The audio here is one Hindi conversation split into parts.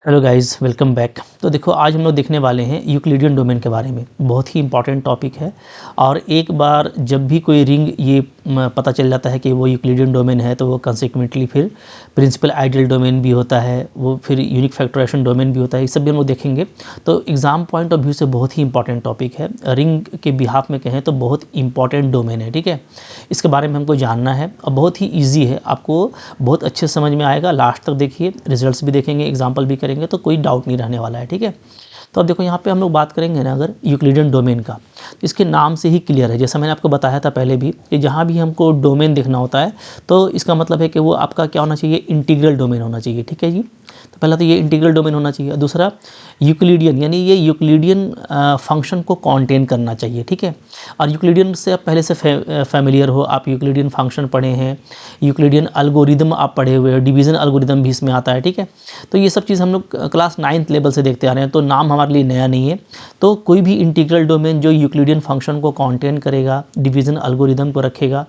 Hello guys, welcome back. तो देखो, आज हम लोग देखने वाले हैं यूक्लिडियन डोमेन के बारे में। बहुत ही इंपॉर्टेंट टॉपिक है। और एक बार जब भी कोई रिंग ये पता चल जाता है कि वो यूक्लिडियन डोमेन है, तो वो कंसिक्वेंटली फिर प्रिंसिपल आइडियल डोमेन भी होता है, वो फिर यूनिक फैक्टराइजेशन डोमेन भी होता है। ये सब भी हम लोग देखेंगे। तो एग्जाम पॉइंट ऑफ व्यू से बहुत ही इंपॉर्टेंट टॉपिक है। रिंग के बिहाफ में कहें तो बहुत इंपॉर्टेंट डोमेन है। ठीक है, इसके बारे में हमको जानना है और बहुत ही ईजी है, आपको बहुत अच्छे समझ में आएगा। लास्ट तक देखिए, रिजल्ट्स भी देखेंगे, एग्जाम्पल भी करेंगे, तो कोई डाउट नहीं रहने वाला है। ठीक है, तो अब देखो, यहाँ पे हम लोग बात करेंगे ना अगर यूक्लिडियन डोमेन का, तो इसके नाम से ही क्लियर है। जैसा मैंने आपको बताया था पहले भी कि जहाँ भी हमको डोमेन देखना होता है, तो इसका मतलब है कि वो आपका क्या होना चाहिए, इंटीग्रल डोमेन होना चाहिए। ठीक है जी, तो पहला तो ये इंटीग्रल डोमेन होना चाहिए। दूसरा यूक्लिडियन, यानी ये यूक्लिडियन फंक्शन को कॉन्टेन करना चाहिए। ठीक है, और यूक्लिडियन से आप पहले से फैमिलियर हो, आप यूक्लिडियन फंक्शन पढ़े हैं, यूक्लिडियन एल्गोरिदम आप पढ़े हुए हो, डिवीज़न एल्गोरिदम भी इसमें आता है। ठीक है, तो ये सब चीज़ हम लोग क्लास 9th लेवल से देखते आ रहे हैं, तो नाम हमारे लिए नया नहीं है। तो कोई भी इंटीग्रल डोमेन जो यूक्लिडियन फंक्शन को कॉन्टेन करेगा, डिवीज़न एल्गोरिदम को रखेगा,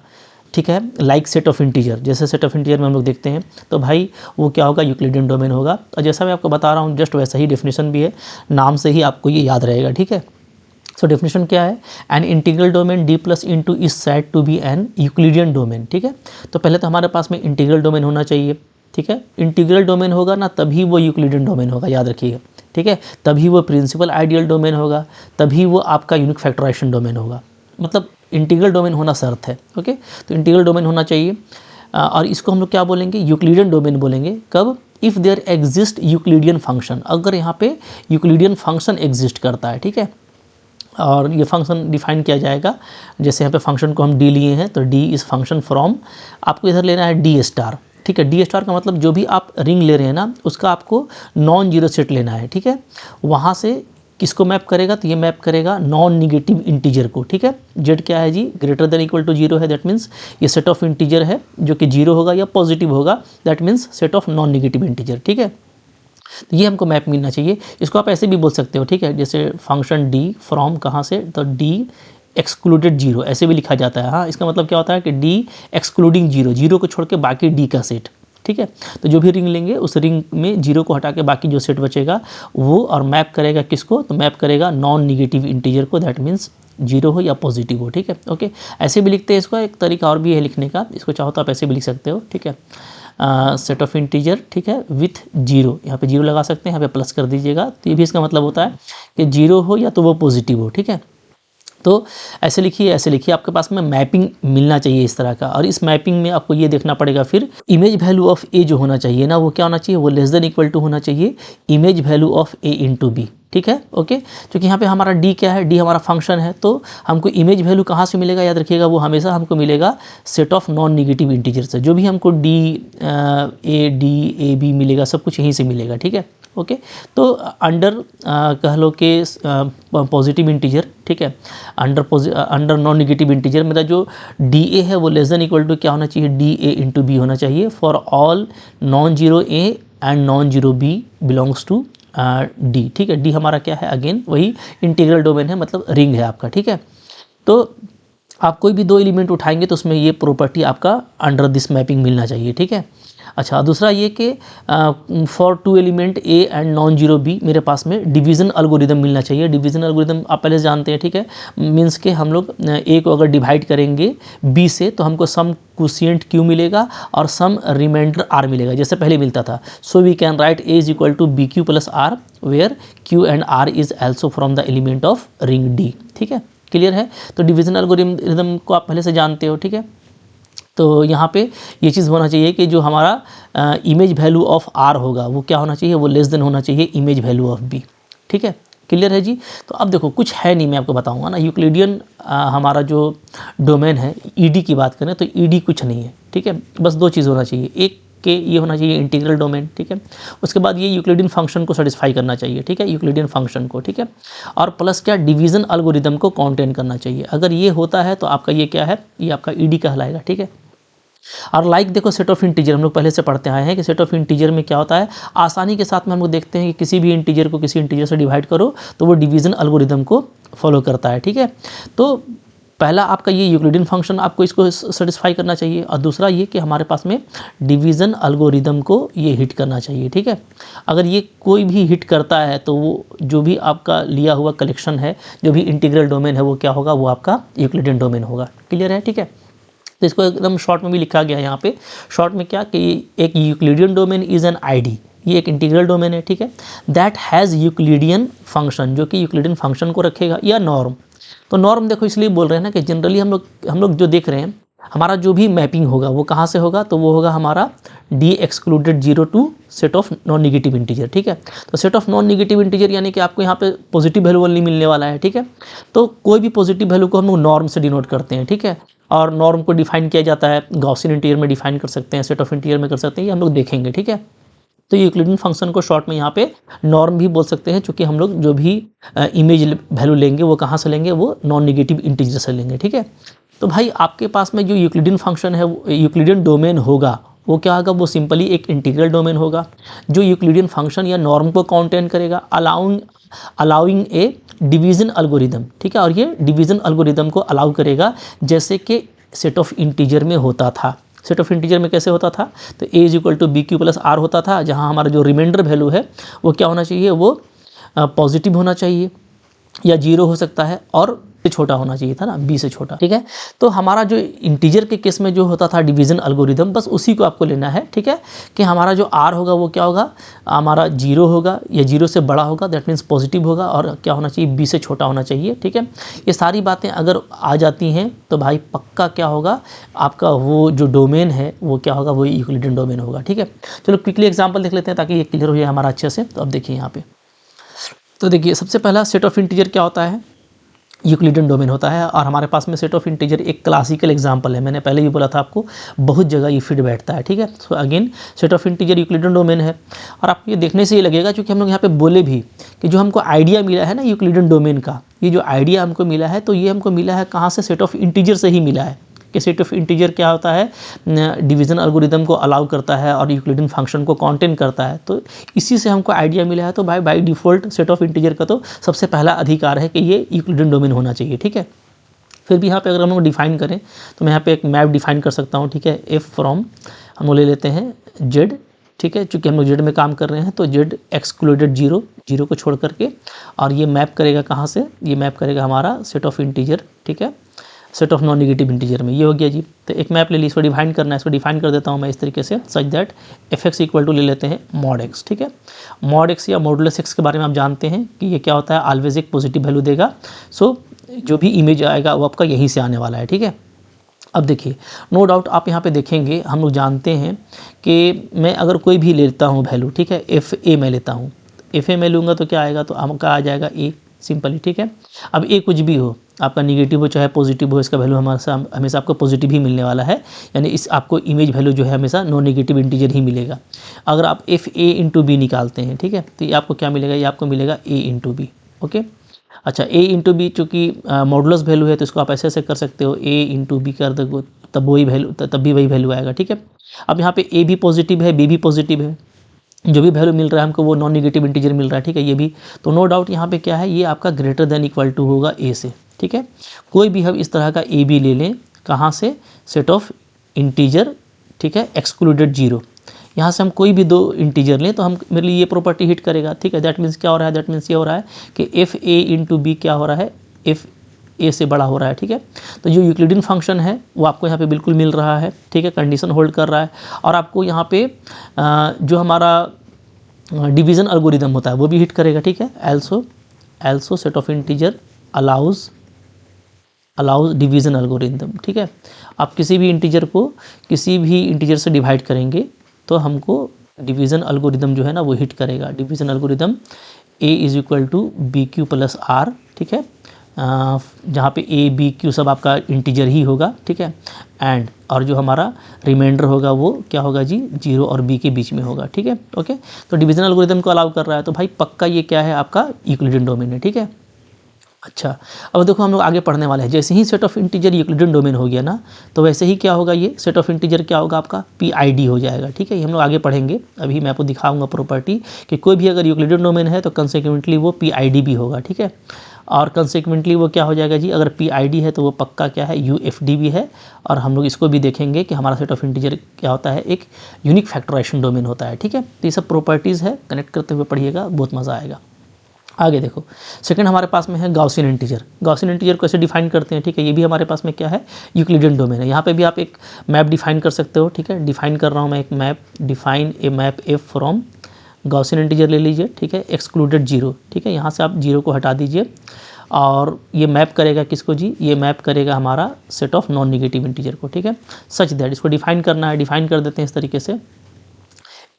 ठीक है, लाइक सेट ऑफ इंटीजर, जैसे सेट ऑफ इंटीजर में हम लोग देखते हैं, तो भाई वो क्या होगा, यूक्लिडियन डोमेन होगा। और जैसा मैं आपको बता रहा हूँ, जस्ट वैसा ही डेफिनेशन भी है, नाम से ही आपको ये याद रहेगा। ठीक है, सो डेफिनेशन क्या है, an integral domain D plus into is said to be an Euclidean domain. ठीक है, तो पहले तो हमारे पास में इंटीग्रल डोमेन होना चाहिए। ठीक है, इंटीग्रल डोमेन होगा ना, तभी वो यूक्लिडियन डोमेन होगा, याद रखिएगा। ठीक है, तभी वो प्रिंसिपल आइडियल डोमेन होगा, तभी वो आपका यूनिक फैक्टराइजेशन डोमेन होगा। मतलब इंटीग्रल डोमेन होना शर्त है। ओके, तो इंटीग्रल डोमेन होना चाहिए। और इसको हम लोग क्या बोलेंगे, यूक्लिडियन डोमेन बोलेंगे। कब? If there exist Euclidean function, अगर यहाँ पे यूक्लिडियन फंक्शन एग्जिस्ट करता है। ठीक है, और ये फंक्शन डिफाइन किया जाएगा, जैसे यहाँ पे फंक्शन को हम डी लिए हैं, तो डी इज़ फंक्शन फ्रॉम, आपको इधर लेना है डी स्टार। ठीक है, डी स्टार का मतलब जो भी आप रिंग ले रहे हैं ना, उसका आपको नॉन जीरो सेट लेना है। ठीक है, वहाँ से किसको मैप करेगा, तो ये मैप करेगा नॉन निगेटिव इंटीजर को। ठीक है, जेड क्या है जी, greater than equal to zero है, दैट मीन्स ये सेट ऑफ इंटीजर है जो कि जीरो होगा या पॉजिटिव होगा, that means set of non negative integer. ठीक है, तो ये हमको मैप मिलना चाहिए। इसको आप ऐसे भी बोल सकते हो। ठीक है, जैसे फंक्शन डी फ्रॉम कहाँ से, तो डी एक्सक्लूडेड जीरो, ऐसे भी लिखा जाता है। हाँ, इसका मतलब क्या होता है कि डी एक्सक्लूडिंग जीरो, जीरो को छोड़ के बाकी डी का सेट। ठीक है, तो जो भी रिंग लेंगे उस रिंग में जीरो को हटा के बाकी जो सेट बचेगा वो, और मैप करेगा किसको, तो मैप करेगा नॉन निगेटिव इंटीजर को, दैट मीन्स जीरो हो या पॉजिटिव हो। ठीक है, ओके, ऐसे भी लिखते हैं इसको। एक तरीका और भी है लिखने का, इसको चाहो तो आप ऐसे भी लिख सकते हो। ठीक है, सेट ऑफ इंटीजर, ठीक है, विथ जीरो, यहाँ पे जीरो लगा सकते हैं, यहाँ पे प्लस कर दीजिएगा, तो ये भी इसका मतलब होता है कि जीरो हो या तो वो पॉजिटिव हो। ठीक है, तो ऐसे लिखिए, ऐसे लिखिए, आपके पास में मैपिंग मिलना चाहिए इस तरह का। और इस मैपिंग में आपको ये देखना पड़ेगा, फिर इमेज वैल्यू ऑफ ए जो होना चाहिए ना, वो क्या होना चाहिए, वो लेस देन इक्वल टू होना चाहिए image value of A into B. ठीक है, ओके, क्योंकि यहाँ पे हमारा डी क्या है, डी हमारा फंक्शन है, तो हमको इमेज वैल्यू कहाँ से मिलेगा, याद रखिएगा, वो हमेशा हमको मिलेगा set of non negative integer से। जो भी हमको डी ए बी मिलेगा, सब कुछ यहीं से मिलेगा। ठीक है, ओके, तो अंडर कह लो कि पॉजिटिव इंटीजर, ठीक है, अंडर नॉन निगेटिव इंटीजर मेरा जो डी ए है वो लेस देन इक्वल टू क्या होना चाहिए, डी ए इंटू बी होना चाहिए for all non zero A and non zero B belongs to D. ठीक है, डी हमारा क्या है, अगेन वही इंटीग्रल डोमेन है, मतलब रिंग है आपका। ठीक है, तो आप कोई भी दो एलिमेंट उठाएंगे तो उसमें ये प्रॉपर्टी आपका अंडर दिस मैपिंग मिलना चाहिए। ठीक है, अच्छा, दूसरा ये कि for two element A and non zero B मेरे पास में डिवीज़न एल्गोरिदम मिलना चाहिए। डिवीज़न एल्गोरिदम आप पहले से जानते हैं। ठीक है, मीन्स के हम लोग ए को अगर डिवाइड करेंगे बी से, तो हमको सम क्वोशिएंट क्यू मिलेगा और सम रिमाइंडर आर मिलेगा, जैसे पहले मिलता था। So we can write A is equal to B Q plus R, where Q and R is also from the element of ring D. ठीक है, क्लियर है, तो डिवीज़न एल्गोरिदम को आप पहले से जानते हो। ठीक है, तो यहाँ पे ये चीज़ होना चाहिए कि जो हमारा इमेज वैल्यू ऑफ आर होगा वो क्या होना चाहिए, वो लेस देन होना चाहिए इमेज वैल्यू ऑफ बी। ठीक है, क्लियर है जी। तो अब देखो, कुछ है नहीं, मैं आपको बताऊंगा ना, यूक्लिडियन हमारा जो डोमेन है, ईडी की बात करें तो ईडी कुछ नहीं है। ठीक है, बस दो चीज़ होना चाहिए, एक के ये होना चाहिए इंटीग्रल डोमेन। ठीक है, उसके बाद ये यूक्लिडियन फंक्शन को सेटिस्फाई करना चाहिए। ठीक है, यूक्लिडियन फंक्शन को, ठीक है, और प्लस क्या, डिवीज़न एल्गोरिदम को कॉन्टेन करना चाहिए। अगर ये होता है तो आपका ये क्या है, ये आपका ईडी कहलाएगा। ठीक है, और लाइक देखो, सेट ऑफ इंटीजर हम लोग पहले से पढ़ते आए हैं कि सेट ऑफ इंटीजर में क्या होता है, आसानी के साथ में हम लोग देखते हैं कि किसी भी इंटीजर को किसी इंटीजर से डिवाइड करो तो वो डिवीज़न एल्गोरिदम को फॉलो करता है। ठीक है, तो पहला आपका ये यूक्लिडियन फंक्शन आपको इसको सेटिस्फाई करना चाहिए, और दूसरा ये कि हमारे पास में डिवीज़न एल्गोरिदम को ये हिट करना चाहिए, ठीक है। अगर ये कोई भी हिट करता है तो वो जो भी आपका लिया हुआ कलेक्शन है, जो भी इंटीग्रल डोमेन है, वो क्या होगा, वो आपका यूक्लिडियन डोमेन होगा। क्लियर है, ठीक है। तो इसको एकदम शॉर्ट में भी लिखा गया है यहाँ पे, शॉर्ट में क्या कि एक Euclidean domain is an ID, ये एक इंटीग्रल डोमेन है, ठीक है, दैट हैज़ यूक्लिडियन फंक्शन, जो कि यूक्लिडियन फंक्शन को रखेगा, या नॉर्म। तो नॉर्म देखो इसलिए बोल रहे हैं ना कि जनरली हम लोग जो देख रहे हैं, हमारा जो भी मैपिंग होगा वो कहाँ से होगा, तो वो होगा हमारा D excluded 0 to set of non negative integer, ठीक है। तो set of non negative integer यानी कि आपको यहाँ पे पॉजिटिव वैल्यू नहीं मिलने वाला है, ठीक है। तो कोई भी पॉजिटिव वैल्यू को हम लोग नॉर्म से डिनोट करते हैं, ठीक है। और नॉर्म को डिफाइन किया जाता है गॉसियन इंटीजर में डिफाइन कर सकते हैं, सेट ऑफ इंटीजर में कर सकते हैं, ये हम लोग देखेंगे, ठीक है। तो यूक्लिडियन फंक्शन को शॉर्ट में यहाँ पे नॉर्म भी बोल सकते हैं, क्योंकि हम लोग जो भी इमेज वैल्यू लेंगे वो कहाँ से लेंगे, वो नॉन निगेटिव इंटीजर से लेंगे, ठीक है। तो भाई आपके पास में जो यूक्लिडियन फंक्शन है, यूक्लिडियन डोमेन होगा, वो क्या होगा, वो सिंपली एक इंटीग्रल डोमेन होगा जो यूक्लिडियन फंक्शन या नॉर्म को कंटेन करेगा, अलाउइंग ए डिवीज़न एल्गोरिदम, ठीक है। और ये डिवीज़न एल्गोरिदम को अलाउ करेगा जैसे कि सेट ऑफ इंटीजर में होता था। सेट ऑफ इंटीजर में कैसे होता था, तो a is equal to B Q plus R होता था, जहाँ हमारा जो रिमाइंडर वैल्यू है वो क्या होना चाहिए, वो पॉजिटिव होना चाहिए या 0 हो सकता है, और छोटा होना चाहिए था ना, b से छोटा, ठीक है। तो हमारा जो इंटीजर के केस में जो होता था डिवीज़न एल्गोरिदम, बस उसी को आपको लेना है, ठीक है, कि हमारा जो r होगा वो क्या होगा, हमारा 0 होगा या 0 से बड़ा होगा, दैट मीन्स पॉजिटिव होगा, और क्या होना चाहिए, b से छोटा होना चाहिए, ठीक है। ये सारी बातें अगर आ जाती हैं तो भाई पक्का क्या होगा, आपका वो जो डोमेन है वो क्या होगा, वो यूक्लिडियन डोमेन होगा, ठीक है। चलो क्विकली एग्जाम्पल देख लेते हैं ताकि ये क्लियर हो जाए हमारा अच्छे से। तो अब देखिए यहाँ पे, तो देखिए सबसे पहला सेट ऑफ इंटीजर क्या होता है, यूक्लिडियन डोमेन होता है। और हमारे पास में सेट ऑफ इंटीजर एक क्लासिकल एग्जांपल है, मैंने पहले भी बोला था आपको, बहुत जगह ये फिट बैठता है, ठीक है। So again set of integer Euclidean domain है। और आपको ये देखने से ये लगेगा, क्योंकि हम लोग यहाँ पे बोले भी कि जो हमको आइडिया मिला है ना यूक्लिडियन डोमेन का, ये जो आइडिया हमको मिला है, तो ये हमको मिला है कहाँ से, सेट ऑफ इंटीजर से ही मिला है। कि सेट ऑफ इंटीजर क्या होता है, डिवीज़न एल्गोरिदम को अलाउ करता है और यूक्लिडियन फंक्शन को कंटेन करता है। तो इसी से हमको आइडिया मिला है। तो भाई by default set of integer का तो सबसे पहला अधिकार है कि ये यूक्लिडियन डोमेन होना चाहिए, ठीक है। फिर भी यहाँ पे अगर हम लोग डिफाइन करें तो मैं यहाँ पे एक मैप डिफाइन कर सकता हूँ, ठीक है। एफ फ्रॉम हम लोग ले लेते हैं जेड, ठीक है, चूँकि हम लोग जेड में काम कर रहे हैं, तो जेड एक्सक्लूडेड 0 को छोड़ करके, और ये मैप करेगा कहाँ से, ये मैप करेगा हमारा सेट ऑफ इंटीजर, ठीक है, set of non negative integer में। ये हो गया जी। तो एक मैप ले ली, इसको डिफाइन करना है, इसको डिफाइन कर देता हूँ मैं इस तरीके से, such that F X equal to ले लेते हैं मॉड एक्स, ठीक है। मॉड एक्स या मॉडुलस एक्स के बारे में आप जानते हैं कि ये क्या होता है, ऑलवेज एक पॉजिटिव वैल्यू देगा। सो जो भी इमेज आएगा वो आपका यहीं से आने वाला है, ठीक है। अब देखिए, नो डाउट आप यहाँ पे देखेंगे, हम लोग जानते हैं कि मैं अगर कोई भी लेता हूँ वैल्यू, ठीक है, एफ ए मैं लेता हूँ, एफ ए मैं लूँगा तो क्या आएगा, तो आपका आ जाएगा ए, सिंपली, ठीक है। अब ए कुछ भी हो, आपका निगेटिव हो चाहे पॉजिटिव हो, इसका वैल्यू हमेशा आपको पॉजिटिव ही मिलने वाला है, यानी इस आपको इमेज वैल्यू जो है हमेशा नॉन निगेटिव इंटीजर ही मिलेगा। अगर आप एफ ए इंटू बी निकालते हैं, ठीक है, तो ये आपको क्या मिलेगा, ये आपको मिलेगा ए इंटू बी, ओके। अच्छा, ए इंटू बी चूँकि मॉडुलस वैल्यू है, तो इसको आप ऐसे ऐसे कर सकते हो, ए इंटू बी कर दो, तब वही वैल्यू, तब भी वही वैल्यू आएगा, ठीक है। अब यहाँ पे ए भी पॉजिटिव है, बी भी पॉजिटिव है, जो भी वैल्यू मिल रहा है हमको वो नॉन निगेटिव इंटीजर मिल रहा है, ठीक है, ये भी। तो नो डाउट यहाँ पे क्या है, ये आपका ग्रेटर देन इक्वल टू होगा ए से, ठीक है। कोई भी हम इस तरह का ए बी ले लें, कहाँ से, सेट ऑफ इंटीजर, ठीक है, एक्सक्लूडेड 0, यहाँ से हम कोई भी 2 इंटीजर लें तो हम मेरे लिए ये प्रॉपर्टी हिट करेगा, ठीक है। दैट मीन्स क्या हो रहा है, दैट मीन्स ये हो रहा है कि एफ ए इंटू बी क्या हो रहा है, एफ ए से बड़ा हो रहा है, ठीक है। तो जो यूक्लिडियन फंक्शन है वो आपको यहाँ पे बिल्कुल मिल रहा है, ठीक है, कंडीशन होल्ड कर रहा है। और आपको यहाँ पे जो हमारा डिवीज़न एल्गोरिदम होता है वो भी हिट करेगा, ठीक है। Also set of integer allows division algorithm, ठीक है। आप किसी भी इंटीजर को किसी भी इंटीजर से डिवाइड करेंगे तो हमको डिवीज़न एल्गोरिदम जो है ना वो हिट करेगा। Division algorithm A is equal to B Q plus R, ठीक है, जहाँ पे ए बी क्यू सब आपका इंटीजर ही होगा, ठीक है। एंड और जो हमारा रिमाइंडर होगा वो क्या होगा जी, 0 और b के बीच में होगा, ठीक है, ओके। तो डिवीज़न एल्गोरिदम को अलाउ कर रहा है, तो भाई पक्का ये क्या है, आपका यूक्लिडियन डोमेन है, ठीक है। अच्छा, अब देखो हम लोग आगे पढ़ने वाले हैं। जैसे ही set of integer Euclidean domain हो गया ना, तो वैसे ही क्या होगा, ये सेट ऑफ इंटीजर क्या होगा, आपका पीआईडी हो जाएगा, ठीक है। ये हम लोग आगे पढ़ेंगे, अभी मैं आपको दिखाऊंगा प्रॉपर्टी कि कोई भी अगर यूक्लिडियन डोमेन है तो कंसेक्वेंटली वो पीआईडी भी होगा, ठीक है। और कंसेक्वेंटली वो क्या हो जाएगा जी, अगर PID है तो वो पक्का क्या है, UFD भी है। और हम लोग इसको भी देखेंगे कि हमारा सेट ऑफ इंटीजर क्या होता है, एक यूनिक फैक्टराइजेशन डोमेन होता है। ठीक है, तो ये सब प्रॉपर्टीज़ है, कनेक्ट करते हुए पढ़िएगा, बहुत मज़ा आएगा। आगे देखो, सेकंड हमारे पास में है गॉसियन इंटीजर। गॉसियन इंटीजर को ऐसे डिफाइन करते हैं, ठीक है, ये भी हमारे पास में क्या है, यूक्लिडियन डोमेन है। यहाँ पे भी आप एक मैप डिफाइन कर सकते हो। ठीक है, डिफाइन कर रहा हूँ मैं एक map, define a map F from Gaussian integer ले लीजिए। ठीक है, एक्सक्लूडेड जीरो। ठीक है, यहाँ से आप जीरो को हटा दीजिए और ये मैप करेगा किसको जी, ये मैप करेगा हमारा set of non negative integer को। ठीक है, सच दैट इसको डिफाइन करना है, डिफाइन कर देते हैं इस तरीके से,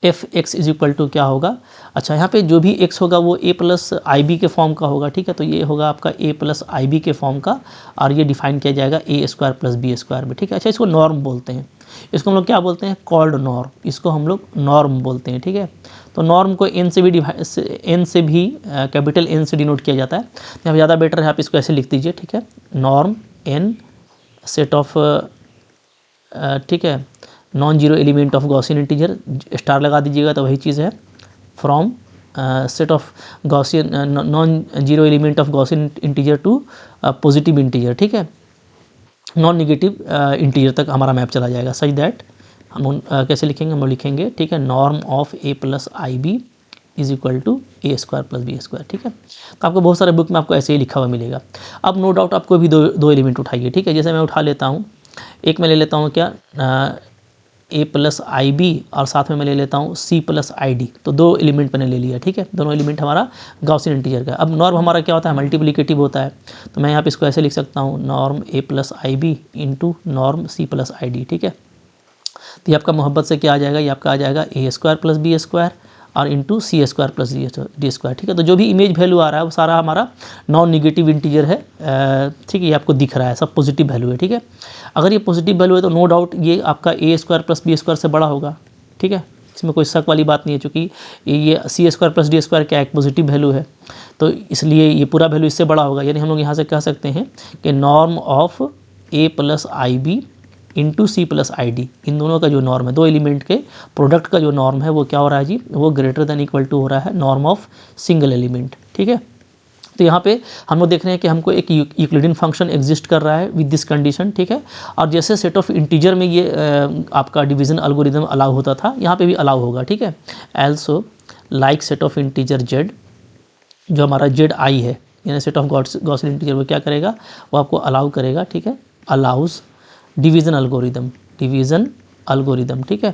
F X is equal to क्या होगा, अच्छा यहाँ पे जो भी एक्स होगा वो ए प्लस आई बी के फॉर्म का होगा। ठीक है, तो ये होगा आपका ए प्लस आई बी के फॉर्म का, और ये डिफाइन किया जाएगा ए स्क्वायर प्लस बी स्क्वायर में। ठीक है, अच्छा इसको नॉर्म बोलते हैं, इसको हम लोग क्या बोलते हैं, कॉल्ड नॉर्म, इसको हम लोग नॉर्म बोलते हैं। ठीक है, तो नॉर्म को एन से भी कैपिटल एन से डिनोट किया जाता है, तो यहाँ ज़्यादा बेटर है आप इसको ऐसे लिख दीजिए। ठीक है, नॉर्म एन सेट ऑफ, ठीक है, non zero element of Gaussian integer, star लगा दीजिएगा तो वही चीज़ है, from set of Gaussian non zero element of Gaussian integer to positive integer. ठीक है, नॉन निगेटिव इंटीजर तक हमारा मैप चला जाएगा, सच दैट हम कैसे लिखेंगे, हम लिखेंगे, ठीक है, norm of A plus I B is equal to A square plus B square. ठीक है, तो आपको बहुत सारे बुक में आपको ऐसे ही लिखा हुआ मिलेगा। अब नो डाउट आपको भी दो एलिमेंट उठाइए। ठीक है, जैसे मैं उठा लेता हूँ, एक मैं ले लेता हूँ क्या, ए प्लस आई बी, और साथ में मैं ले लेता हूँ सी प्लस आई डी, तो दो एलिमेंट मैंने ले लिया। ठीक है, दोनों एलिमेंट हमारा गॉसियन इंटीजर का। अब नॉर्म हमारा क्या होता है, मल्टीप्लिकेटिव होता है, तो मैं यहाँ पे इसको ऐसे लिख सकता हूँ, norm A plus I B into norm C plus I D. ठीक है, तो ये आपका मोहब्बत से क्या आ जाएगा, ये आपका आ जाएगा ए स्क्वायर प्लस बी स्क्वायर और इंटू सी स्क्वायर प्लस डी स्क्वायर। ठीक है, तो जो भी इमेज वैल्यू आ रहा है वो सारा हमारा नॉन निगेटिव इंटीजर है। ठीक है, ये आपको दिख रहा है, सब पॉजिटिव वैल्यू है। ठीक है, अगर ये पॉजिटिव वैल्यू है तो नो डाउट ये आपका ए स्क्वायर प्लस बी स्क्वायर से बड़ा होगा। ठीक है, इसमें कोई शक वाली बात नहीं है, चूँकि ये सी स्क्वायर प्लस डी स्क्वायर क्या एक पॉजिटिव वैल्यू है, तो इसलिए ये पूरा वैल्यू इससे बड़ा होगा। यानी हम लोग यहाँ से कह सकते हैं कि norm of A plus I B into C plus I D, इन दोनों का जो नॉर्म है, दो एलिमेंट के प्रोडक्ट का जो नॉर्म है वो क्या हो रहा है जी, वो ग्रेटर देन इक्वल टू हो रहा है नॉर्म ऑफ सिंगल एलिमेंट। ठीक है, तो यहाँ पे हम लोग देख रहे हैं कि हमको एक यूक्लिडियन फंक्शन एग्जिस्ट कर रहा है विद दिस कंडीशन। ठीक है, और जैसे सेट ऑफ इंटीजर में ये आपका डिवीजन एल्गोरिदम अलाउ होता था, यहाँ पे भी अलाउ होगा। ठीक है, also like set of integer Z, जो हमारा जेड आई है, यानी सेट ऑफ गॉसियन इंटीजर, वो क्या करेगा, वो आपको अलाउ करेगा। ठीक है, अलाउज डिवीज़न एल्गोरिदम। ठीक है,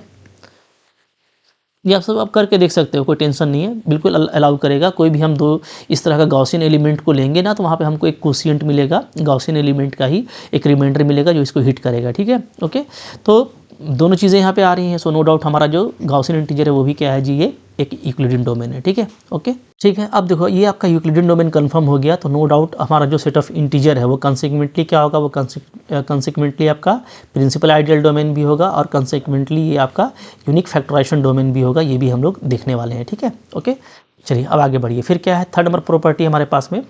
ये आप सब आप करके देख सकते हो, कोई टेंशन नहीं है, बिल्कुल अलाउ करेगा। कोई भी हम दो इस तरह का गॉसियन एलिमेंट को लेंगे ना, तो वहाँ पे हमको एक कोशिएंट मिलेगा, गॉसियन एलिमेंट का ही एक रिमाइंडर मिलेगा जो इसको हिट करेगा। ठीक है, ओके, तो दोनों चीज़ें यहाँ पे आ रही हैं, सो नो डाउट हमारा जो गॉसियन इंटीजर है वो भी क्या है जी, ये एक यूक्लिडियन डोमेन है। ठीक है, ओके, ठीक है। अब देखो ये आपका यूक्लिडियन डोमेन कंफर्म हो गया, तो नो डाउट हमारा जो सेट ऑफ इंटीजर है वो कंसेक्वेंटली क्या होगा, वो कंसेक्वेंटली आपका प्रिंसिपल आइडियल डोमेन भी होगा, और कंसेक्वेंटली ये आपका यूनिक फैक्टराइजेशन डोमेन भी होगा। ये भी हम लोग देखने वाले हैं। ठीक है, ओके, चलिए अब आगे बढ़िए। फिर क्या है, थर्ड नंबर प्रॉपर्टी हमारे पास में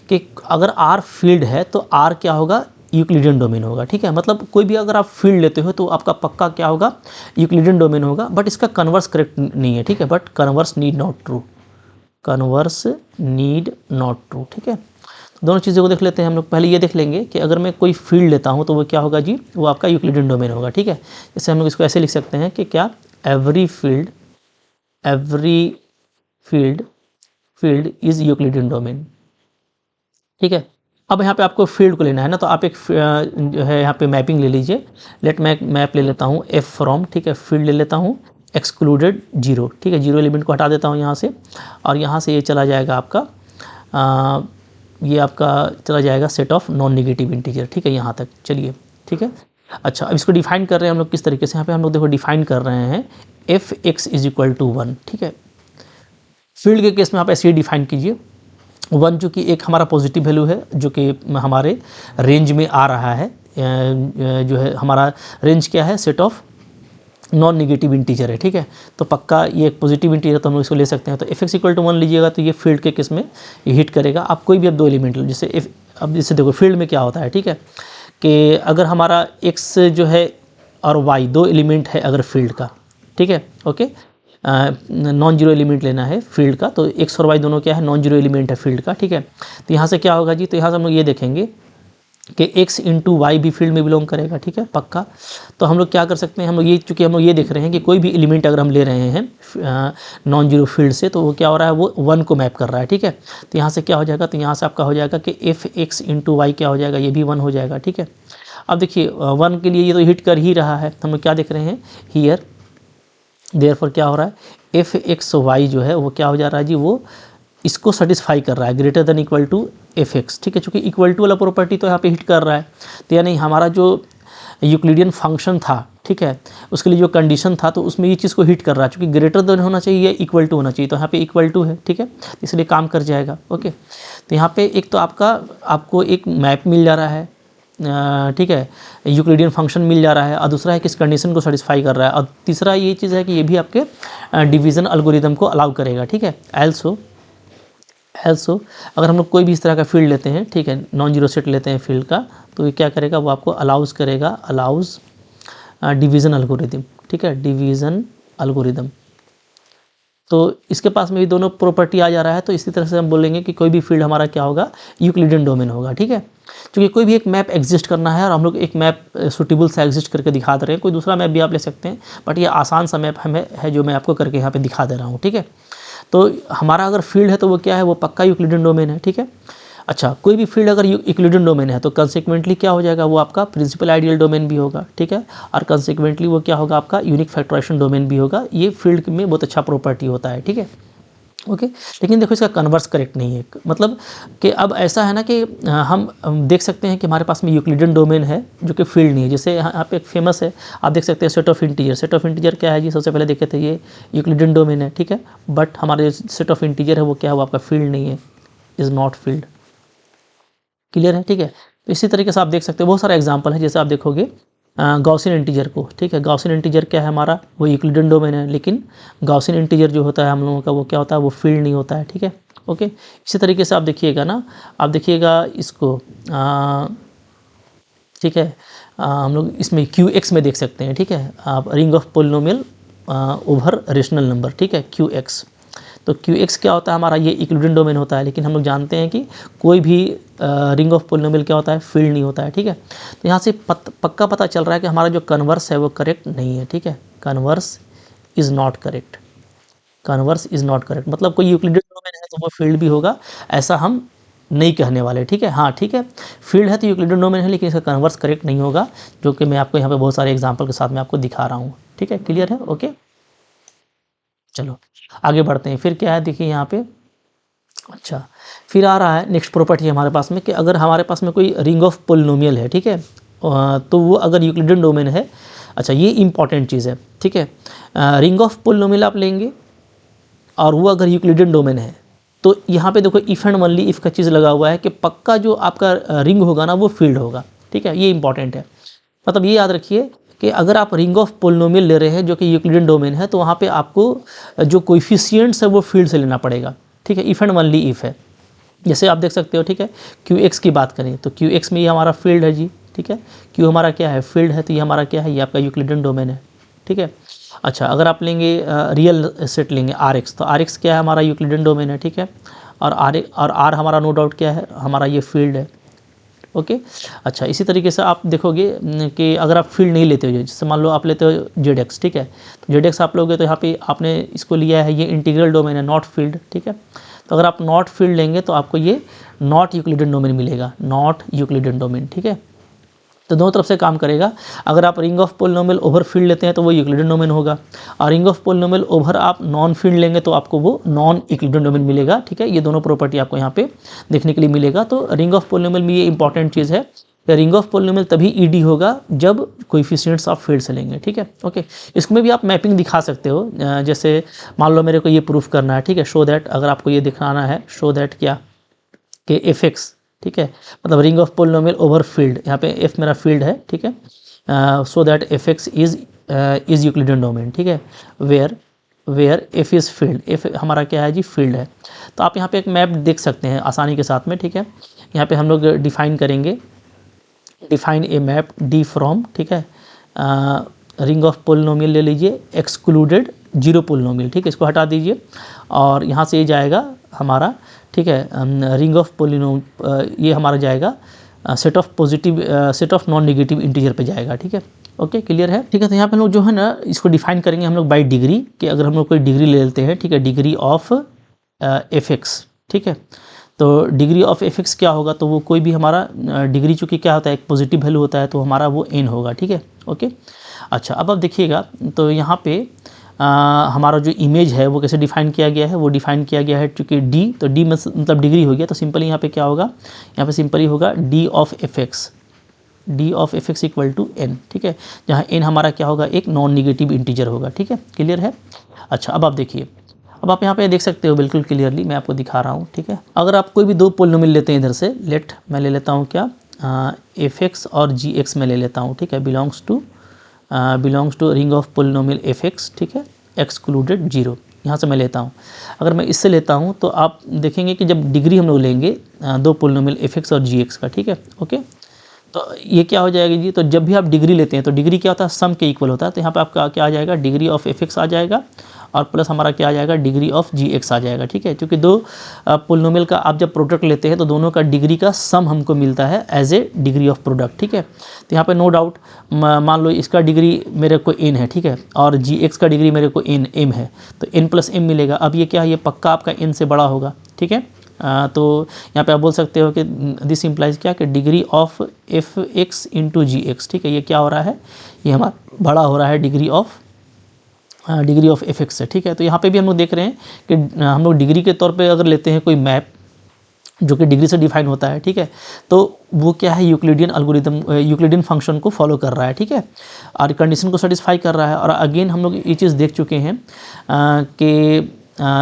कि अगर आर फील्ड है तो आर क्या होगा, यूक्लिडियन डोमेन होगा। ठीक है, मतलब कोई भी अगर आप फील्ड लेते हो तो आपका पक्का क्या होगा, यूक्लिडियन डोमेन होगा। बट इसका कन्वर्स करेक्ट नहीं है। ठीक है, but converse need not true, converse need not true. ठीक है, तो दोनों चीज़ों को देख लेते हैं हम लोग। पहले ये देख लेंगे कि अगर मैं कोई फील्ड लेता हूँ तो वो क्या होगा जी, वो आपका यूक्लिडियन डोमेन होगा। ठीक है, जैसे हम लोग इसको ऐसे लिख सकते हैं कि क्या, every field is Euclidean domain. ठीक है, अब यहाँ पे आपको फील्ड को लेना है ना, तो आप एक जो है यहाँ पे मैपिंग ले लीजिए। लेट मैं मैप ले लेता हूँ एफ फ्रॉम, ठीक है, फील्ड ले लेता हूँ एक्सक्लूडेड जीरो। ठीक है, जीरो एलिमेंट को हटा देता हूँ यहाँ से, और यहाँ से ये चला जाएगा आपका ये आपका चला जाएगा set of non negative integer. ठीक है, यहाँ तक चलिए। ठीक है, अच्छा अब इसको डिफाइन कर रहे हैं हम लोग किस तरीके से, यहाँ पे हम लोग देखो डिफाइन कर रहे हैं F X is equal to 1। ठीक है, फील्ड के केस में आप ऐसे ही डिफाइन कीजिए, 1 जो कि एक हमारा पॉजिटिव वैल्यू है जो कि हमारे रेंज में आ रहा है, जो है हमारा रेंज क्या है, set of non negative integer है। ठीक है, तो पक्का ये एक पॉजिटिव इंटीजर, तो हम लोग इसको ले सकते हैं। तो एफ एक्स इक्वल टू 1 लीजिएगा तो ये फील्ड के केस में ये हिट करेगा। आप कोई भी अब दो एलिमेंट लो, जैसे अब जैसे देखो फील्ड में क्या होता है। ठीक है, कि अगर हमारा एक्स जो है और वाई दो एलिमेंट है अगर फील्ड का, ठीक है, ओके, नॉन जीरो एलिमेंट लेना है फील्ड का, तो एक्स और वाई दोनों क्या है, नॉन जीरो एलिमेंट है फील्ड का, ठीक है। तो यहाँ से क्या होगा जी, तो यहाँ से हम लोग ये देखेंगे कि x इंटू वाई भी फील्ड में बिलोंग करेगा, ठीक है, पक्का। तो हम लोग क्या कर सकते हैं, हम लोग ये, चूँकि हम लोग ये देख रहे हैं कि कोई भी एलिमेंट अगर हम ले रहे हैं नॉन जीरो फील्ड से, तो वो क्या हो रहा है, वो 1 को मैप कर रहा है, ठीक है। तो यहाँ से क्या हो जाएगा, तो यहाँ से आपका हो जाएगा कि एफ एक्स इंटू वाई क्या हो जाएगा, ये भी 1 हो जाएगा, ठीक है। अब देखिए 1 के लिए ये तो हिट कर ही रहा है, तो हम लोग क्या देख रहे हैं हियर, देयरफॉर क्या हो रहा है, एफ एक्स वाई जो है वो क्या हो जा रहा है जी, वो इसको सेटिस्फाई कर रहा है, greater than equal to F X, ठीक है। चूँकि इक्वल टू वाला प्रॉपर्टी तो यहाँ पे हिट कर रहा है, तो यानी हमारा जो यूक्लिडियन फंक्शन था, ठीक है, उसके लिए जो कंडीशन था, तो उसमें ये चीज़ को हिट कर रहा है, चूँकि ग्रेटर देन होना चाहिए या इक्वल टू होना चाहिए, तो यहाँ पे इक्वल टू है, ठीक है, इसलिए काम कर जाएगा, ओके। तो यहाँ पे एक तो आपको एक मैप मिल जा रहा है, ठीक है, यूक्लिडियन फंक्शन मिल जा रहा है, और दूसरा है कि इस कंडीशन को सेटिस्फाई कर रहा है, और तीसरा ये चीज़ है कि ये भी आपके डिवीज़न एल्गोरिदम को अलाउ करेगा, ठीक है। एल्सो अगर हम लोग कोई भी इस तरह का फील्ड लेते हैं, ठीक है, नॉन जीरो सेट लेते हैं फील्ड का, तो ये क्या करेगा, वो आपको अलाउज करेगा, अलाउज डिवीज़न एल्गोरिदम, ठीक है, डिवीज़न एल्गोरिदम। तो इसके पास में भी दोनों प्रॉपर्टी आ जा रहा है, तो इसी तरह से हम बोलेंगे कि कोई भी फील्ड हमारा क्या होगा, यूक्लिडियन डोमेन होगा, ठीक है। क्योंकि कोई भी एक मैप एग्जिस्ट करना है, और हम लोग एक मैप सूटेबल सा एग्जिस्ट करके दिखा दे रहे हैं, कोई दूसरा मैप भी आप ले सकते हैं, बट ये आसान सा मैप हमें है जो मैं आपको करके यहाँ पे दिखा दे रहा हूँ, ठीक है। तो हमारा अगर फील्ड है तो वो क्या है, वो पक्का यूक्लिडियन डोमेन है, ठीक है। अच्छा, कोई भी फील्ड अगर यूक्लिडियन डोमेन है तो कंसिक्वेंटली क्या हो जाएगा, वो आपका प्रिंसिपल आइडियल डोमेन भी होगा, ठीक है, और कंसिक्वेंटली वो क्या होगा, आपका यूनिक फैक्टराइजेशन डोमेन भी होगा। ये फील्ड में बहुत अच्छा प्रॉपर्टी होता है, ठीक है, ओके। लेकिन देखो इसका कन्वर्स करेक्ट नहीं है, मतलब कि अब ऐसा है ना कि हम देख सकते हैं कि हमारे पास में यूक्लिडियन डोमेन है जो कि फील्ड नहीं है। जैसे यहाँ पे एक फेमस है, आप देख सकते हैं set of integer. Set of integer क्या है जी, सबसे पहले देखे थे ये यूक्लिडियन डोमेन है, ठीक है, बट हमारे सेट ऑफ इंटीजर है वो क्या है, वो आपका फील्ड नहीं है, इज़ नॉट फील्ड। क्लियर है, ठीक है। तो इसी तरीके से आप देख सकते हैं बहुत सारे एग्जाम्पल है, जैसे आप देखोगे गॉसियन इंटीजर को, ठीक है, गॉसियन इंटीजर क्या है हमारा, वो यूक्लिडियन डोमेन है, लेकिन गॉसियन इंटीजर जो होता है हम लोगों का, वो क्या होता है, वो फील्ड नहीं होता है, ठीक है, ओके। इसी तरीके से आप देखिएगा ना, आप देखिएगा इसको, ठीक है, हम लोग इसमें क्यू एक्स में देख सकते हैं, ठीक है, आप ring of polynomial over rational number, ठीक है, क्यू एक्स। तो क्यू एक्स क्या होता है हमारा, ये यूक्लिडियन डोमेन होता है, लेकिन हम लोग जानते हैं कि कोई भी रिंग ऑफ पोलिनोमियल क्या होता है, फील्ड नहीं होता है, ठीक है। तो यहाँ से पक्का पता चल रहा है कि हमारा जो कन्वर्स है वो करेक्ट नहीं है, ठीक है, converse is not correct, converse is not correct, मतलब कोई यूक्लिडियन डोमेन है तो वो फील्ड भी होगा, ऐसा हम नहीं कहने वाले, ठीक है। हाँ, ठीक है, फील्ड है तो यूक्लिडियन डोमेन है, लेकिन इसका कन्वर्स करेक्ट नहीं होगा, जो कि मैं आपको यहाँ पे बहुत सारे एग्जाम्पल के साथ में आपको दिखा रहा हूँ, ठीक है, क्लियर है, ओके। चलो आगे बढ़ते हैं, फिर क्या है देखिए यहाँ पे, अच्छा, फिर आ रहा है नेक्स्ट प्रॉपर्टी हमारे पास में कि अगर हमारे पास में कोई रिंग ऑफ पोलिनोमियल है, ठीक है, तो वो अगर यूक्लिडियन डोमेन है, अच्छा ये इंपॉर्टेंट चीज़ है, ठीक है, रिंग ऑफ पोलिनोमियल आप लेंगे और वो अगर यूक्लिडियन डोमेन है, तो यहाँ पे देखो इफ़ एंड ओनली इफ़ का चीज़ लगा हुआ है कि पक्का जो आपका रिंग होगा ना वो फील्ड होगा, ठीक है, ये इंपॉर्टेंट है। मतलब ये याद रखिए कि अगर आप रिंग ऑफ पोलिनोमियल ले रहे हैं जो कि यूक्लिडियन डोमेन है, तो वहाँ पे आपको जो कोएफिशिएंट्स है वो फील्ड से लेना पड़ेगा, ठीक है, इफ़ एंड ओनली इफ़ है। जैसे आप देख सकते हो, ठीक है, क्यू एक्स की बात करें तो क्यू एक्स में ये हमारा फील्ड है जी, ठीक है, क्यू हमारा क्या है, फील्ड है, तो ये हमारा क्या है, ये आपका यूक्लिडियन डोमेन है, ठीक है। अच्छा, अगर आप लेंगे रियल सेट लेंगे आर एक्स, तो आर एक्स क्या है, हमारा यूक्लिडियन डोमेन है, ठीक है, और आर हमारा नो डाउट क्या है, हमारा ये फील्ड है, ओके। अच्छा, इसी तरीके से आप देखोगे कि अगर आप फील्ड नहीं लेते हो, जैसे मान लो आप लेते हो जेड एक्स, ठीक है, तो जेड एक्स आप लोगे तो यहाँ पे आपने इसको लिया है, ये इंटीग्रल डोमेन है, नॉट फील्ड, ठीक है। तो अगर आप नॉट फील्ड लेंगे तो आपको ये नॉट यूक्लिडियन डोमेन मिलेगा, नॉट यूक्लिडियन डोमेन, ठीक है। तो दोनों तरफ से काम करेगा। अगर आप ring of polynomial over field लेते हैं तो वो यूक्लिडियन डोमेन होगा, और रिंग ऑफ पोलिनोमियल ओवर आप नॉन फील्ड लेंगे तो आपको वो नॉन यूक्लिडियन डोमेन मिलेगा, ठीक है। ये दोनों प्रॉपर्टी आपको यहाँ पे देखने के लिए मिलेगा। तो रिंग ऑफ पोलिनोमियल में ये इंपॉर्टेंट चीज़ है, रिंग ऑफ पोलिनोमियल तभी ईडी होगा जब कोएफिशिएंट्स आप फील्ड से लेंगे, ठीक है, ओके। इसमें भी आप मैपिंग दिखा सकते हो, जैसे मान लो मेरे को ये प्रूफ करना है, ठीक है, शो दैट, अगर आपको ये दिखाना है शो दैट क्या कि एफ एक्स, ठीक है, मतलब ring of polynomial over field, यहाँ पे एफ मेरा फील्ड है, ठीक है, so that F X is Euclidean domain, ठीक है, where F is field, F हमारा क्या है जी, फील्ड है। तो आप यहाँ पे एक मैप देख सकते हैं आसानी के साथ में, ठीक है। यहाँ पे हम लोग डिफाइन करेंगे, define a map D from, ठीक है, रिंग ऑफ पोलिनोमियल ले लीजिए एक्सक्लूडेड जीरो पोलिनोमियल, ठीक है, इसको हटा दीजिए और यहाँ से ये जाएगा हमारा, ठीक है, रिंग ऑफ ये हमारा जाएगा set of non negative integer पे जाएगा, ठीक है। ओके, क्लियर है, ठीक है। तो यहाँ पे हम लोग जो है ना इसको डिफाइन करेंगे हम लोग बाई डिग्री, कि अगर हम लोग कोई डिग्री ले लेते हैं, ठीक है, डिग्री ऑफ एफ एक्स, ठीक है। तो डिग्री ऑफ एफ एक्स क्या होगा, तो वो कोई भी हमारा डिग्री चूँकि क्या होता है, एक पॉजिटिव वैल्यू होता है, तो हमारा वो n होगा, ठीक है। ओके, अच्छा, अब आप देखिएगा तो यहाँ पे हमारा जो इमेज है वो कैसे डिफाइन किया गया है, वो डिफाइन किया गया है चूँकि d, तो d मतलब डिग्री हो गया, तो सिंपली यहाँ पे क्या होगा, यहाँ पे सिंपली होगा d of F X equal to n, ठीक है, जहाँ n हमारा क्या होगा, एक नॉन निगेटिव इंटीजर होगा, ठीक है, क्लियर है। अच्छा, अब आप देखिए, अब आप यहाँ पे देख सकते हो बिल्कुल क्लियरली, मैं आपको दिखा रहा हूँ, ठीक है। अगर आप कोई भी दो पोलिनोमियल लेते हैं इधर से, मैं ले लेता हूँ क्या, एफ एक्स और जी एक्स में ले लेता हूँ, ठीक है, belongs to ring of polynomial F X, ठीक है, एक्सक्लूडेड जीरो, यहाँ से मैं लेता हूँ। अगर मैं इससे लेता हूँ तो आप देखेंगे कि जब डिग्री हम लोग लेंगे दो पोलिनोमियल एफ एक्स और जी एक्स का, ठीक है, ओके, तो ये क्या हो जाएगा जी, तो जब भी आप डिग्री लेते हैं तो डिग्री क्या होता है, सम के इक्वल होता है, तो यहाँ पे आपका क्या आ जाएगा, डिग्री ऑफ एफ एक्स आ जाएगा और प्लस हमारा क्या आ जाएगा, डिग्री ऑफ जी एक्स आ जाएगा, ठीक है। क्योंकि दो पोलिनोमियल का आप जब प्रोडक्ट लेते हैं तो दोनों का डिग्री का सम हमको मिलता है as a degree of product, ठीक है। तो यहाँ पे नो डाउट मान लो इसका डिग्री मेरे को n है, ठीक है, और जी एक्स का डिग्री मेरे को m है, तो n प्लस m मिलेगा। अब ये क्या है, ये पक्का आपका n से बड़ा होगा, ठीक है। तो यहाँ पे आप बोल सकते हो कि दिस इम्प्लाइज क्या, कि degree of F X into G X, ठीक है, ये क्या हो रहा है, ये हमारा बड़ा हो रहा है डिग्री ऑफ एफ एक्स से, ठीक है। तो यहाँ पे भी हम लोग देख रहे हैं कि हम लोग डिग्री के तौर पे अगर लेते हैं कोई मैप जो कि डिग्री से डिफाइन होता है, ठीक है, तो वो क्या है, यूक्लिडियन फंक्शन को फॉलो कर रहा है, ठीक है, और कंडीशन को सेटिस्फाई कर रहा है। और अगेन हम लोग ये चीज़ देख चुके हैं कि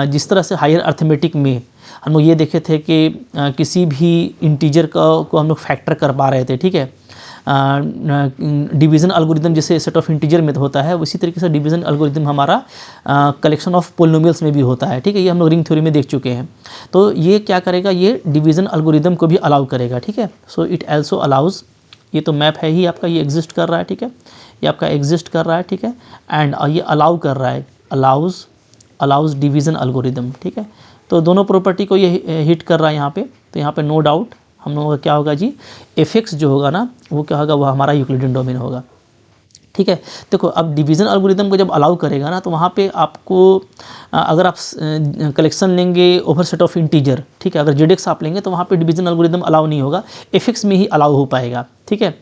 जिस तरह से हायर अर्थमेटिक में हम लोग ये देखे थे कि किसी भी इंटीजर को हम लोग फैक्टर कर पा रहे थे, ठीक है, डिवीज़न एल्गोरिदम जैसे सेट ऑफ इंटीजर में होता है, उसी तरीके से डिवीज़न एल्गोरिदम हमारा कलेक्शन ऑफ पोलिनोमियल्स में भी होता है, ठीक है, ये हम लोग रिंग थ्योरी में देख चुके हैं। तो ये क्या करेगा, ये डिवीज़न एल्गोरिदम को भी अलाउ करेगा, ठीक है। सो इट आल्सो अलाउज, ये तो मैप है ही आपका, ये एग्जिस्ट कर रहा है, ठीक है, ये आपका एग्जिस्ट कर रहा है, ठीक है, एंड ये अलाउ कर रहा है, अलाउज डिवीज़न एल्गोरिदम, ठीक है। तो दोनों प्रॉपर्टी को ये हिट कर रहा है यहाँ पे। तो यहाँ पे नो डाउट हम लोगों का क्या होगा जी, एफ एक्स जो होगा ना वो क्या होगा, वो हमारा यूक्लिडियन डोमेन होगा, ठीक है। देखो अब डिवीज़न एल्गोरिदम को जब अलाउ करेगा ना, तो वहाँ पे आपको अगर आप कलेक्शन लेंगे ओवर सेट ऑफ इंटीजर, ठीक है, अगर जेड एक्स आप लेंगे तो वहाँ पे डिवीज़न एल्गोरिदम अलाउ नहीं होगा, एफ एक्स में ही अलाउ हो पाएगा, ठीक है।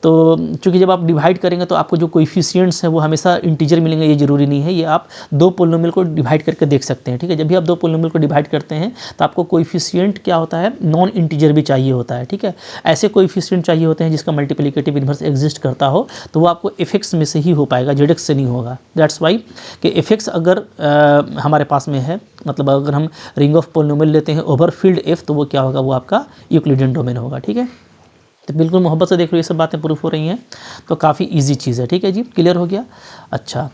तो चूँकि जब आप डिवाइड करेंगे तो आपको जो कोएफिशिएंट्स हैं वो हमेशा इंटीजर मिलेंगे, ये ज़रूरी नहीं है, ये आप दो पोलिनोमियल को डिवाइड करके देख सकते हैं, ठीक है। जब भी आप दो पोलिनोमियल को डिवाइड करते हैं तो आपको कोएफिशिएंट क्या होता है, नॉन इंटीजर भी चाहिए होता है, ठीक है। ऐसे कोएफिशिएंट चाहिए होते हैं जिसका मल्टीप्लिकेटिव इन्वर्स एग्जिस्ट करता हो, तो वो आपको एफ एक्स में से ही हो पाएगा, जेड एक्स से नहीं होगा। दैट्स वाई कि एफ एक्स अगर हमारे पास में है, मतलब अगर हम रिंग ऑफ पोलिनोमियल लेते हैं ओवर फील्ड एफ, तो वो क्या होगा, वो आपका यूक्लिडियन डोमेन होगा, ठीक है। तो बिल्कुल मोहब्बत से देख लो, ये सब बातें प्रूफ हो रही हैं, तो काफ़ी इजी चीज़ है, ठीक है जी, क्लियर हो गया। अच्छा,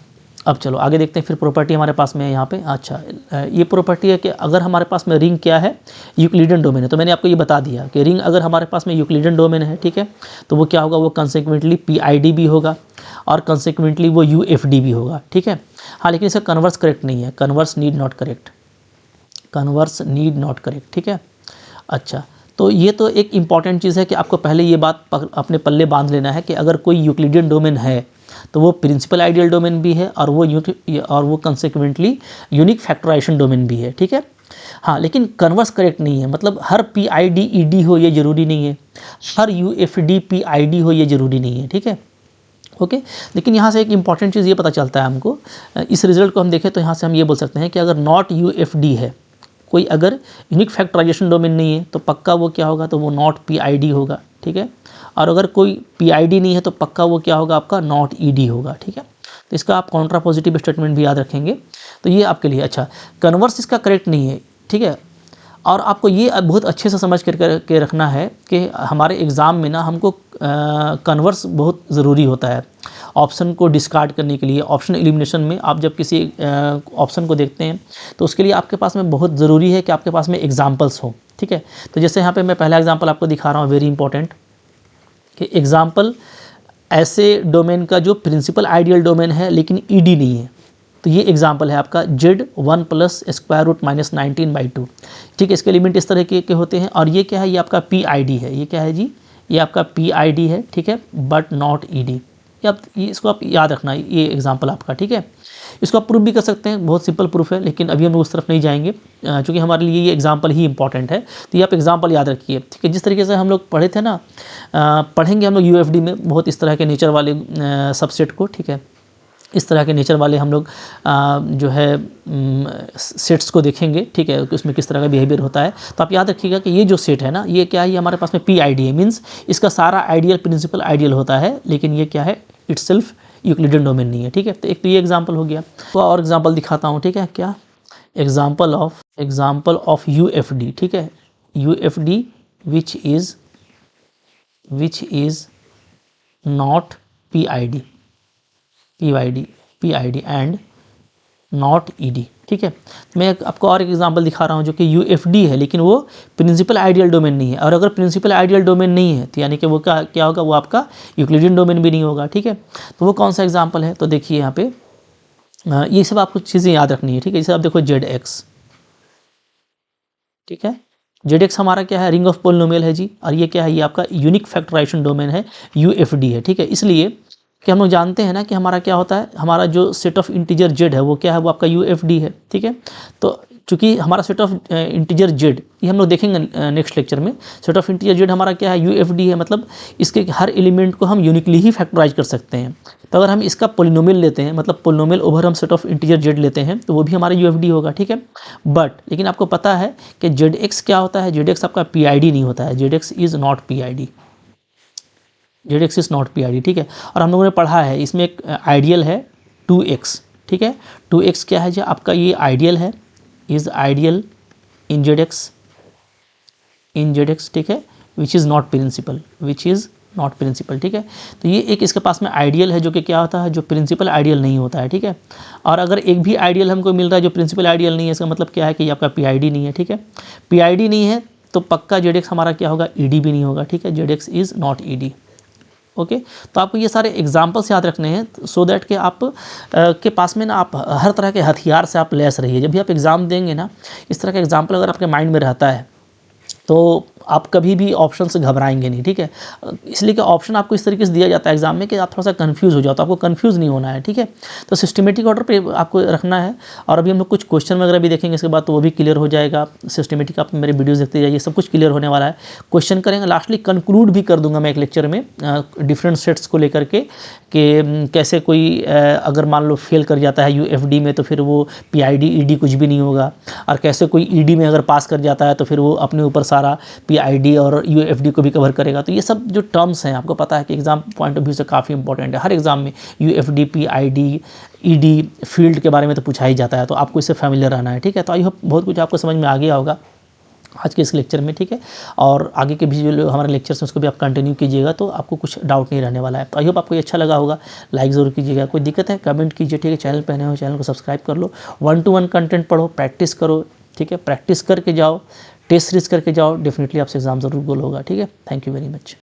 अब चलो आगे देखते हैं, फिर प्रॉपर्टी हमारे पास में है यहाँ पे। अच्छा, ये प्रॉपर्टी है कि अगर हमारे पास में रिंग क्या है, यूक्लिडियन डोमेन है, तो मैंने आपको ये बता दिया कि रिंग अगर हमारे पास में यूक्लिडियन डोमेन है, ठीक है, तो वो क्या होगा, वो कंसेक्वेंटली पीआईडी भी होगा और कंसेक्वेंटली वो यूएफडी भी होगा, ठीक है। हाँ, लेकिन इसका कन्वर्स करेक्ट नहीं है, कन्वर्स नीड नॉट करेक्ट, ठीक है। अच्छा, तो ये तो एक इम्पॉर्टेंट चीज़ है कि आपको पहले ये बात अपने पल्ले बांध लेना है कि अगर कोई यूक्लिडियन डोमेन है तो वो प्रिंसिपल आइडियल डोमेन भी है और वो कंसेक्वेंटली यूनिक फैक्टराइजेशन डोमेन भी है, ठीक है। हाँ, लेकिन कन्वर्स करेक्ट नहीं है, मतलब हर पीआईडी ईडी हो ये ज़रूरी नहीं है, हर यूएफडी पीआईडी हो ये ज़रूरी नहीं है, ठीक है, ओके। लेकिन यहाँ से एक इम्पॉर्टेंट चीज़ ये पता चलता है हमको, इस रिजल्ट को हम देखें तो यहाँ से हम ये बोल सकते हैं कि अगर नॉट यूएफडी है, कोई अगर यूनिक फैक्टराइजेशन डोमेन नहीं है तो पक्का वो क्या होगा, तो वो नॉट पीआईडी होगा, ठीक है। और अगर कोई पीआईडी नहीं है तो पक्का वो क्या होगा, आपका नॉट ईडी होगा, ठीक है। तो इसका आप काउंट्रा पॉजिटिव स्टेटमेंट भी याद रखेंगे, तो ये आपके लिए अच्छा, कन्वर्स इसका करेक्ट नहीं है, ठीक है। और आपको ये बहुत अच्छे से समझ करके रखना है कि हमारे एग्ज़ाम में ना हमको कन्वर्स बहुत ज़रूरी होता है ऑप्शन को डिस्कार्ड करने के लिए। ऑप्शन एलिमिनेशन में आप जब किसी ऑप्शन को देखते हैं तो उसके लिए आपके पास में बहुत ज़रूरी है कि आपके पास में एग्जाम्पल्स हो, ठीक है। तो जैसे यहाँ पे मैं पहला एग्जाम्पल आपको दिखा रहा हूँ, वेरी इंपॉर्टेंट, कि एग्जाम्पल ऐसे डोमेन का जो प्रिंसिपल आइडियल डोमेन है लेकिन ईडी नहीं है, तो तो ये एग्जाम्पल है आपका z1 plus square root minus 19/2। ठीक है, इसके एलिमेंट इस तरह के होते हैं। और ये क्या है, ये आपका PID है। ये क्या है जी, ये आपका PID है। ठीक है, बट नॉट ED। ये इसको आप याद रखना, ये एग्जाम्पल आपका। ठीक है, इसको आप प्रूफ भी कर सकते हैं, बहुत सिंपल प्रूफ है, लेकिन अभी हम उस तरफ नहीं जाएंगे क्योंकि हमारे लिए ये एग्जाम्पल ही इंपॉर्टेंट है। तो ये आप एग्जाम्पल याद रखिए। ठीक है, जिस तरीके से हम लोग पढ़े थे ना, पढ़ेंगे हम लोग UFD में बहुत इस तरह के नेचर वाले सबसेट को। ठीक है, इस तरह के नेचर वाले हम लोग जो है सेट्स को देखेंगे। ठीक है, उसमें किस तरह का बिहेवियर होता है। तो आप याद रखिएगा कि ये जो सेट है ना, ये क्या है, ये हमारे पास में PID है। मीन्स इसका सारा आइडियल प्रिंसिपल आइडियल होता है, लेकिन ये क्या है, इट्सेल्फ यूक्लिडियन डोमेन नहीं है। ठीक है, तो एक तो ये एग्जाम्पल हो गया। तो और एग्जाम्पल दिखाता हूँ। ठीक है, क्या एग्जाम्पल ऑफ UFD। ठीक है, UFD which is not PID and not ED। ठीक है, मैं आपको और एक एग्जांपल दिखा रहा हूँ जो कि UFD है, लेकिन वो प्रिंसिपल आइडियल डोमेन नहीं है। और अगर प्रिंसिपल आइडियल डोमेन नहीं है तो यानी कि वो क्या होगा, वो आपका यूक्लिडियन डोमेन भी नहीं होगा। ठीक है, तो वो कौन सा एग्जांपल है, तो देखिए यहाँ पे ये सब आपको चीज़ें याद रखनी है। ठीक है, जैसे आप देखो ZX। ठीक है, ZX हमारा क्या है, रिंग ऑफ पॉलिनोमियल है जी। और ये क्या है, ये आपका यूनिक फैक्टराइजेशन डोमेन है, UFD है। ठीक है, इसलिए कि हम लोग जानते हैं ना कि हमारा क्या होता है, हमारा जो सेट ऑफ इंटीजर Z है वो क्या है, वो आपका UFD है। ठीक है, तो चूंकि हमारा सेट ऑफ इंटीजर Z, ये हम लोग देखेंगे नेक्स्ट लेक्चर में। सेट ऑफ इंटीजर Z हमारा क्या है, UFD है। मतलब इसके हर एलिमेंट को हम यूनिकली ही फैक्टराइज कर सकते हैं। तो अगर हम इसका पोलिनोमियल लेते हैं, मतलब पोलिनोमियल ओवर हम सेट ऑफ इंटीजर Z लेते हैं, तो वो भी हमारा UFD होगा। ठीक है, बट लेकिन आपको पता है कि ZX क्या होता है, ZX आपका PID नहीं होता है। ZX is not PID। ZX is not PID। ठीक है, और हम लोगों ने पढ़ा है इसमें एक आइडियल है 2x। ठीक है, 2x क्या है जो आपका, ये आइडियल है, इज़ आइडियल इन ZX। ठीक है, विच इज़ नॉट प्रिंसिपल। ठीक है, तो ये एक इसके पास में आइडियल है जो कि क्या होता है, जो प्रिंसिपल आइडियल नहीं होता है। ठीक है, और अगर एक भी आइडियल हमको मिल रहा है जो प्रिंसिपल आइडियल नहीं है, इसका मतलब क्या है कि ये आपका PID नहीं है। ठीक है, PID नहीं है तो पक्का ZX हमारा क्या होगा, ED भी नहीं होगा। ठीक है, ZX is not ED। Okay, तो आपको ये सारे एग्जाम्पल्स याद रखने हैं सो दैट कि आप के पास में ना आप हर तरह के हथियार से आप लैस रहिए। जब भी आप एग्ज़ाम देंगे ना, इस तरह का एग्जाम्पल अगर आपके माइंड में रहता है तो आप कभी भी ऑप्शन से घबराएंगे नहीं। ठीक है, इसलिए कि ऑप्शन आपको इस तरीके से दिया जाता है एग्जाम में कि आप थोड़ा सा कंफ्यूज हो जाओ, तो आपको कंफ्यूज नहीं होना है। ठीक है, तो सिस्टमेटिक ऑर्डर पे आपको रखना है। और अभी हम लोग कुछ क्वेश्चन वगैरह भी देखेंगे इसके बाद, तो वो भी क्लियर हो जाएगा। सिस्टमेटिक आप मेरे वीडियोस देखते जाइए, सब कुछ क्लियर होने वाला है। क्वेश्चन करेंगे, लास्टली कंक्लूड भी कर दूंगा मैं एक लेक्चर में डिफरेंट सेट्स को लेकर के कि कैसे कोई अगर मान लो फेल कर जाता है UFD में तो फिर वो PID ED कुछ भी नहीं होगा, और कैसे कोई ED में अगर पास कर जाता है तो फिर वो अपने ऊपर सारा PID और UFD को भी कवर करेगा। तो ये सब जो टर्म्स हैं आपको पता है कि एग्जाम पॉइंट ऑफ व्यू से काफ़ी इंपॉर्टेंट है। हर एग्जाम में UFD PID ED फील्ड के बारे में तो पूछा ही जाता है, तो आपको इससे फैमिलियर रहना है। ठीक है, तो आई होप बहुत कुछ आपको समझ में आ गया होगा आज के इस लेक्चर में। ठीक है, और आगे के भी जो हमारे लेक्चर्स हैं उसको भी आप कंटिन्यू कीजिएगा, तो आपको कुछ डाउट नहीं रहने वाला है। तो आई होप आपको ये अच्छा लगा होगा। लाइक ज़रूर कीजिएगा, कोई दिक्कत है कमेंट कीजिए। ठीक है, चैनल पे नए हो चैनल को सब्सक्राइब कर लो। 1-to-1 कंटेंट पढ़ो, प्रैक्टिस करो। ठीक है, प्रैक्टिस करके जाओ, टेस्ट सीरीज करके जाओ, डेफिनेटली आपसे एग्जाम ज़रूर गोल होगा। ठीक है, थैंक यू वेरी मच।